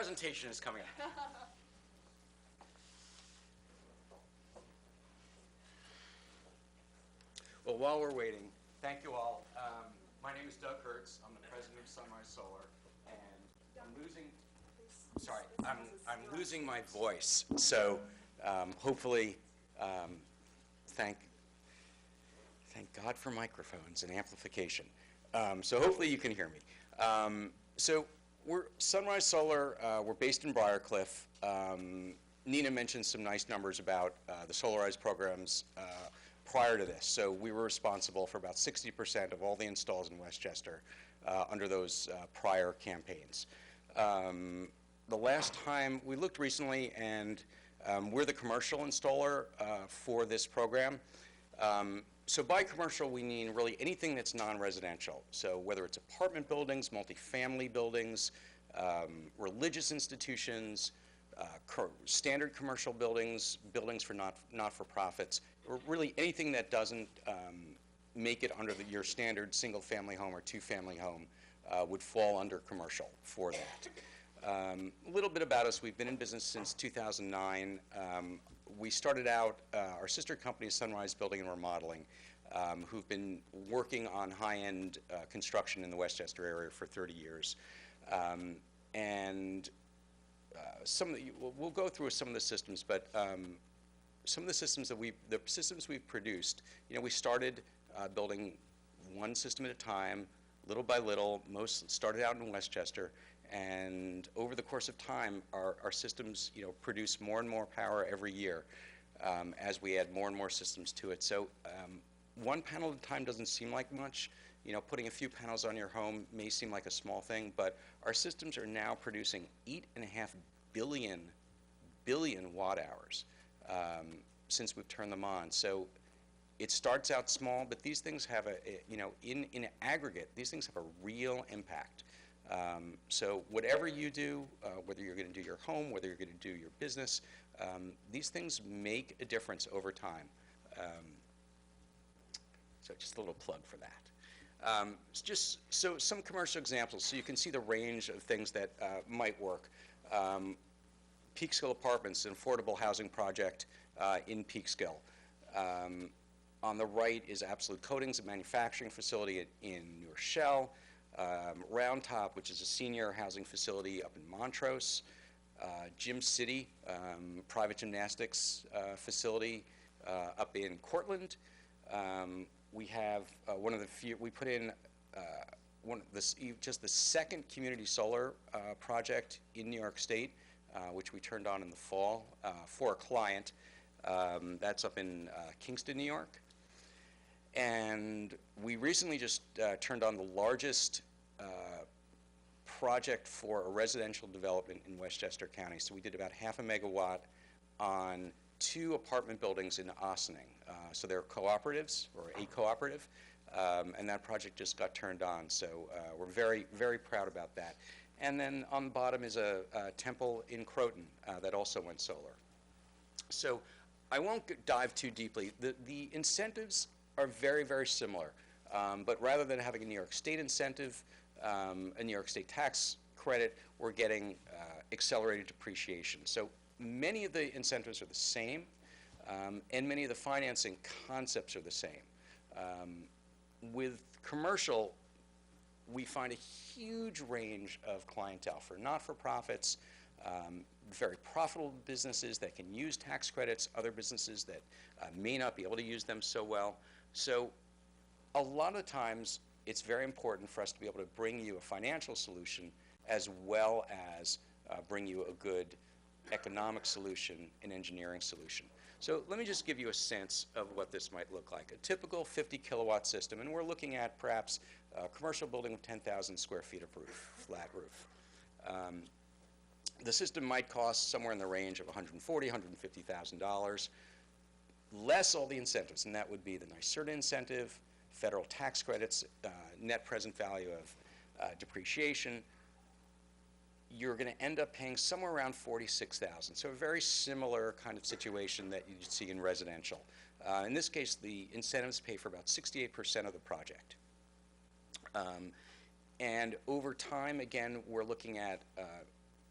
presentation is coming up. Well, while we're waiting, thank you all. My name is Doug Hertz. I'm the president of Sunrise Solar, and I'm losing my voice. So hopefully, thank God for microphones and amplification. So hopefully you can hear me. So we're Sunrise Solar. We're based in Briarcliff. Nina mentioned some nice numbers about the Solarize programs prior to this. So we were responsible for about 60% of all the installs in Westchester under those prior campaigns. The last time we looked recently, and we're the commercial installer for this program. So by commercial, we mean really anything that's non-residential. So whether it's apartment buildings, multifamily buildings, religious institutions, standard commercial buildings, buildings for not-for-profits, or really anything that doesn't make it under your standard single-family home or two-family home would fall under commercial for that. A little bit about us. We've been in business since 2009. We started out, our sister company is Sunrise Building and Remodeling, who've been working on high-end construction in the Westchester area for 30 years. We'll go through some of the systems, but some of the systems that we've produced, we started building one system at a time, little by little. Most started out in Westchester, and over the course of time, our systems, produce more and more power every year as we add more and more systems to it. So one panel at a time doesn't seem like much. Putting a few panels on your home may seem like a small thing, but our systems are now producing 8.5 billion watt hours since we've turned them on. So it starts out small, but these things have in aggregate, these things have a real impact. So whatever you do, whether you're going to do your home, whether you're going to do your business, these things make a difference over time. So just a little plug for that. Just so some commercial examples, so you can see the range of things that might work. Peekskill Apartments, an affordable housing project in Peekskill. On the right is Absolute Coatings, a manufacturing facility in New Rochelle. Round Top, which is a senior housing facility up in Montrose. Gym City, private gymnastics facility up in Cortland. We have one of the few, we put in just the second community solar project in New York State, which we turned on in the fall for a client. That's up in Kingston, New York. And we recently just turned on the largest project for a residential development in Westchester County. So we did about 0.5 megawatt on 2 apartment buildings in Ossining. So they're cooperatives, or a cooperative, and that project just got turned on. So we're very, very proud about that. And then on the bottom is a temple in Croton that also went solar. So I won't dive too deeply. The incentives are very, very similar. But rather than having a New York State incentive, a New York State tax credit, we're getting accelerated depreciation. So many of the incentives are the same, and many of the financing concepts are the same. With commercial, we find a huge range of clientele for not-for-profits, very profitable businesses that can use tax credits, other businesses that may not be able to use them so well. So a lot of times, it's very important for us to be able to bring you a financial solution as well as bring you a good economic solution and engineering solution. So let me just give you a sense of what this might look like. A typical 50 kilowatt system, and we're looking at perhaps a commercial building of 10,000 square feet of roof, flat roof. The system might cost somewhere in the range of $140,000, $150,000, less all the incentives, and that would be the NYSERDA incentive, federal tax credits, net present value of depreciation. You're going to end up paying somewhere around $46,000. So a very similar kind of situation that you'd see in residential. In this case, the incentives pay for about 68% of the project. And over time, again, we're looking at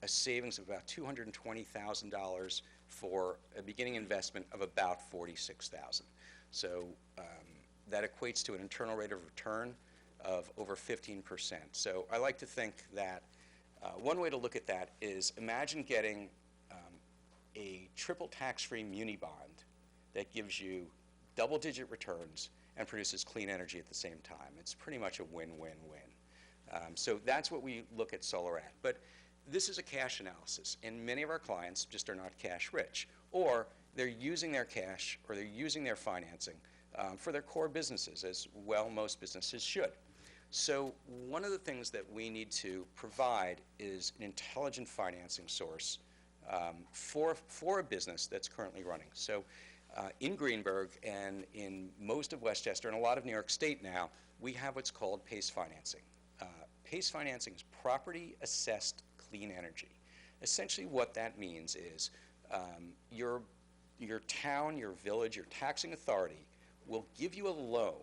a savings of about $220,000 for a beginning investment of about $46,000. So that equates to an internal rate of return of over 15%. So I like to think that one way to look at that is imagine getting a triple tax-free muni bond that gives you double-digit returns and produces clean energy at the same time. It's pretty much a win-win-win. So that's what we look at solar at. But this is a cash analysis, and many of our clients just are not cash rich, or they're using their cash or they're using their financing for their core businesses, as well most businesses should. So one of the things that we need to provide is an intelligent financing source for a business that's currently running. So in Greenburgh and in most of Westchester and a lot of New York State now, we have what's called PACE financing. PACE financing is property assessed clean energy. Essentially what that means is your town, your village, your taxing authority will give you a loan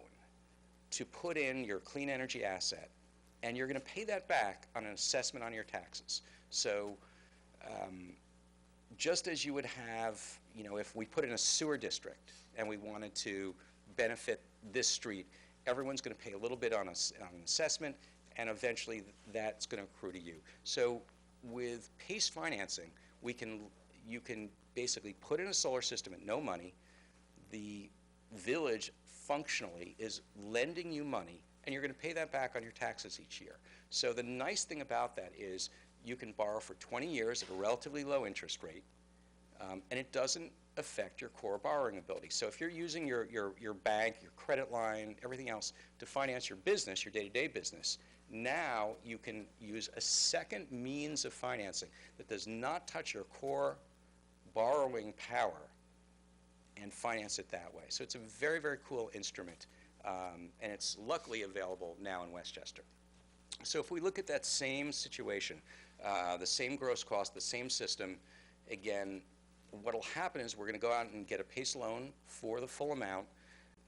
to put in your clean energy asset, and you're going to pay that back on an assessment on your taxes. So just as you would have, if we put in a sewer district and we wanted to benefit this street, everyone's going to pay a little bit on an assessment, and eventually that's going to accrue to you. So with PACE financing, you can basically put in a solar system at no money. The village functionally is lending you money, and you're going to pay that back on your taxes each year. So the nice thing about that is you can borrow for 20 years at a relatively low interest rate, and it doesn't affect your core borrowing ability. So if you're using your bank, your credit line, everything else to finance your business, your day-to-day business, now you can use a second means of financing that does not touch your core borrowing power and finance it that way. So it's a very, very cool instrument, and it's luckily available now in Westchester. So if we look at that same situation, the same gross cost, the same system, again, what will happen is we're going to go out and get a PACE loan for the full amount.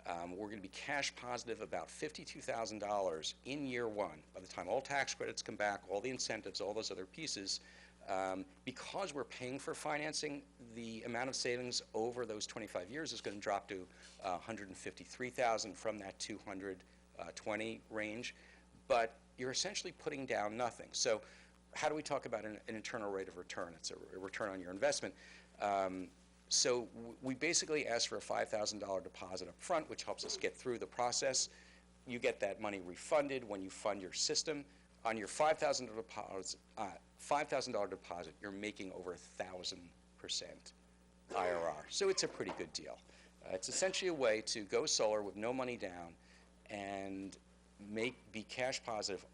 We're going to be cash positive about $52,000 in year one. By the time all tax credits come back, all the incentives, all those other pieces, because we're paying for financing, the amount of savings over those 25 years is going to drop to $153,000 from that $220 range. But you're essentially putting down nothing. So how do we talk about an internal rate of return? It's a return on your investment. So we basically ask for a $5,000 deposit up front, which helps us get through the process. You get that money refunded when you fund your system. On your $5,000 deposit, you're making over 1,000% IRR. So it's a pretty good deal. It's essentially a way to go solar with no money down and be cash positive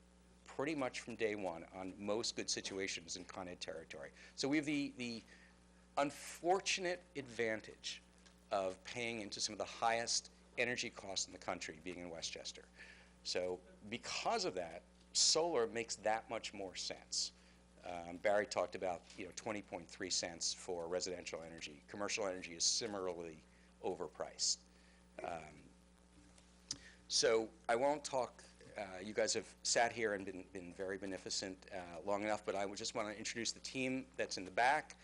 pretty much from day one on most good situations in Con Ed territory. So we have the unfortunate advantage of paying into some of the highest energy costs in the country, being in Westchester. So because of that, solar makes that much more sense. Barry talked about 20.3 cents for residential energy. Commercial energy is similarly overpriced. So I won't talk. You guys have sat here and been very beneficent long enough, but I would just want to introduce the team that's in the back.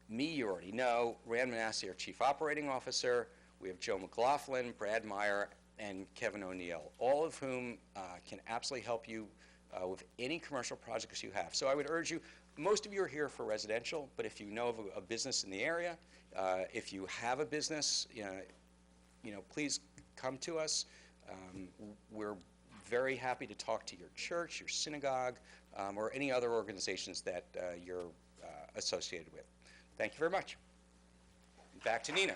Me, you already know. Rand Manassi, our Chief Operating Officer. We have Joe McLaughlin, Brad Meyer, and Kevin O'Neill, all of whom can absolutely help you with any commercial projects you have. So I would urge you, most of you are here for residential, but if you know of a business in the area, if you have a business, please come to us. We're very happy to talk to your church, your synagogue, or any other organizations that you're associated with. Thank you very much. Back to Nina.